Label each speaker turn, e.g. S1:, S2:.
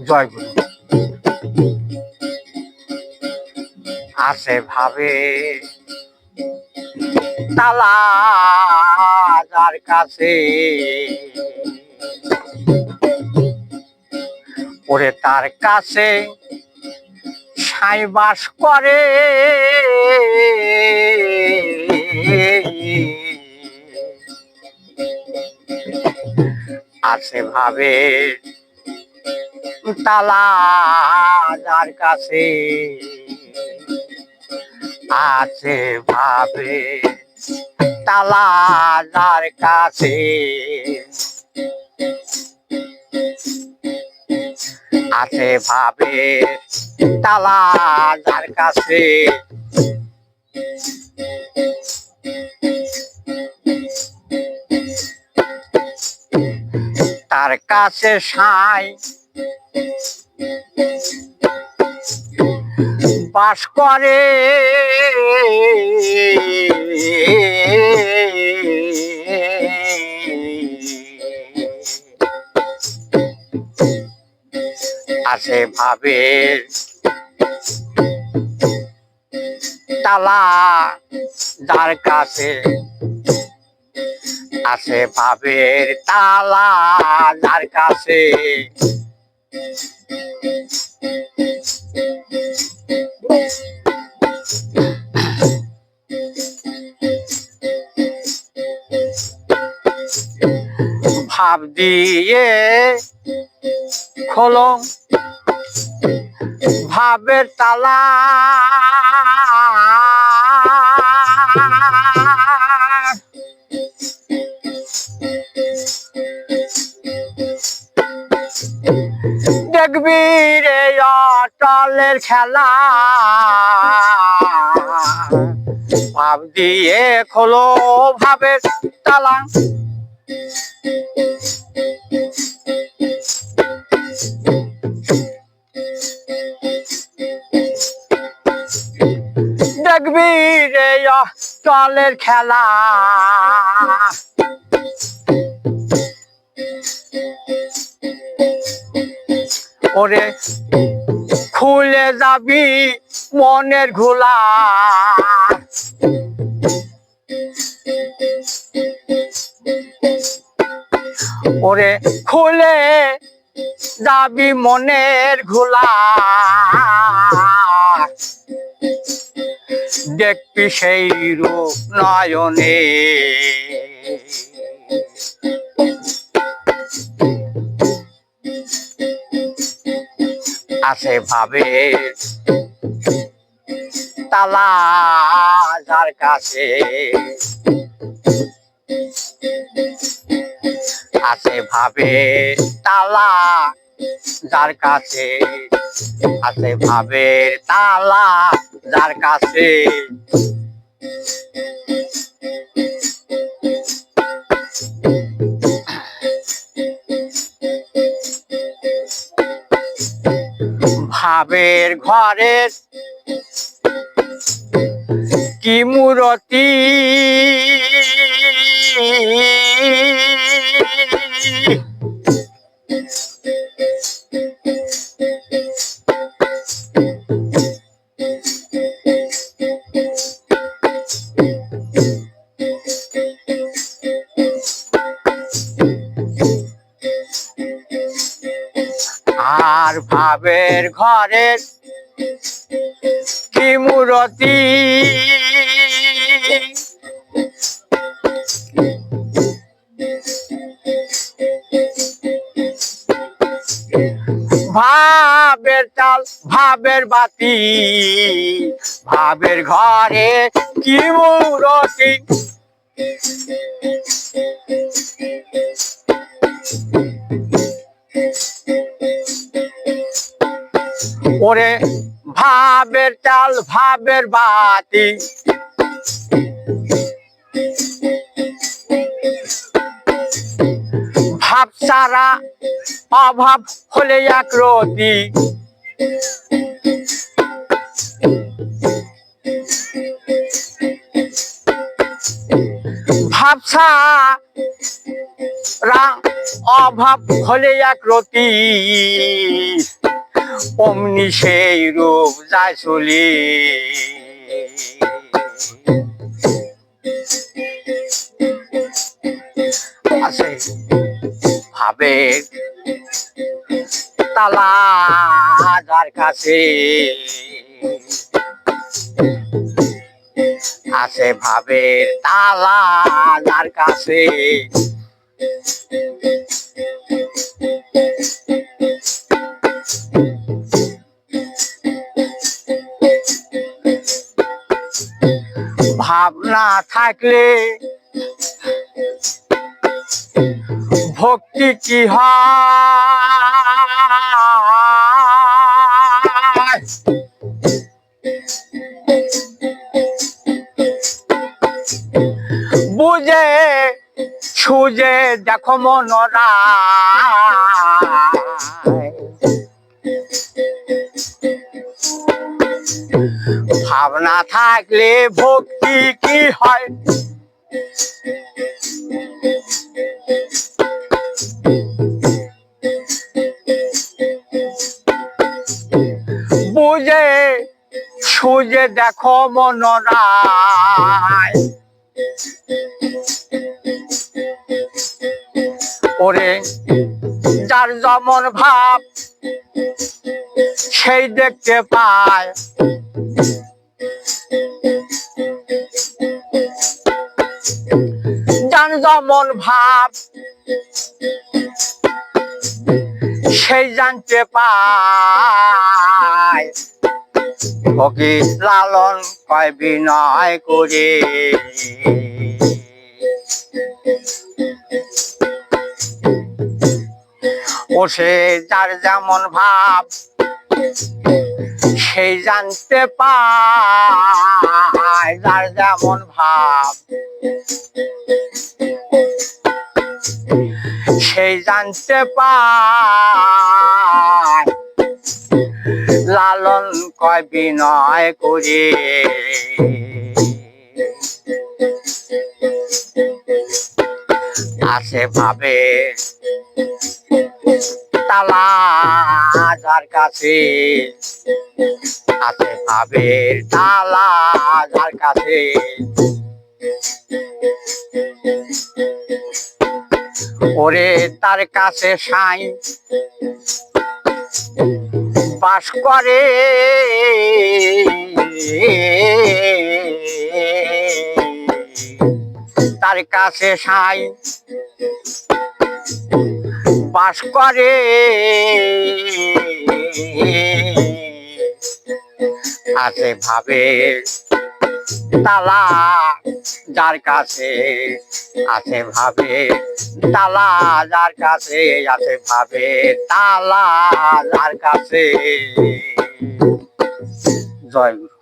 S1: জয় গুরু। আসে ভাবে তালা যার কাছে, ওরে তার কাছে সাই বাস করে। আসে ভাবে তালা যার কাছে, আছে ভাবে তালা যার কাছে, আছে ভাবে তালা যার কাছে। তার কাছে সাই বাস করে। আসে ভাবে তালা যার কাছে, আসে ভাবের তালা যার কাছে। ভাব দিয়ে খোলো ভাবের তালা, দেখবি রে অটলের খেলা। ভাব দিয়ে খোলো ভাবের তালা, দেখবি রে অটলের খেলা। ওরে খুলে যাবি মনের ঘোলা, ওরে খুলে যাবি মনের ঘোলা। দেখবি সেই রূপ নয়নে, আসে ভাবে তালা যার কাছে, আসে ভাবে তালা যার কাছে, আসে ভাবের তালা যার কাছে। ভাবের ঘরের কি মূরতি, আর ভাবের ঘরের কি মূরতি, ভাবের চাল ভাবের বাতি, ভাবের ঘরে কি মূরতি। ওরে ভাবের চাল ভাবের বাতি, ভাব সারা অভাব হলে এক রতি। ভাবছা সারা অভাব হলে এক রতি অমনি সেই রূপ যায় চলি আছে ভাবের তালা যার কাছে আছে ভাবের তালা যার কাছে ভাবনা থাকলে ভক্তি কি হয় বুঝে সুঝে দেখো মনরা ভাবনা থাকলে ভক্তি কি হয় বুঝে সুঝে দেখো মনরায় ওরে যার যেমন ভাব সেই দেখতে পায় যার যেমন ভাব সেই জানতে পায় ওকে লালন কয় বিনয় করে ও সে যার যেমন ভাব সেই জানতে পায় যার যেমন ভাব সেই জানতে পায় লালন কয় বিনয় করে আছে ভাবে তালা যার কাছে আছে ভাবের তালা যার কাছে ওরে তার কাছে সাই বাস করে তার কাছে সাই বাস করে আছে ভাবের তালা যার কাছে আছে ভাবের তালা যার কাছে আছে ভাবের তালা যার কাছে জয় গুরু।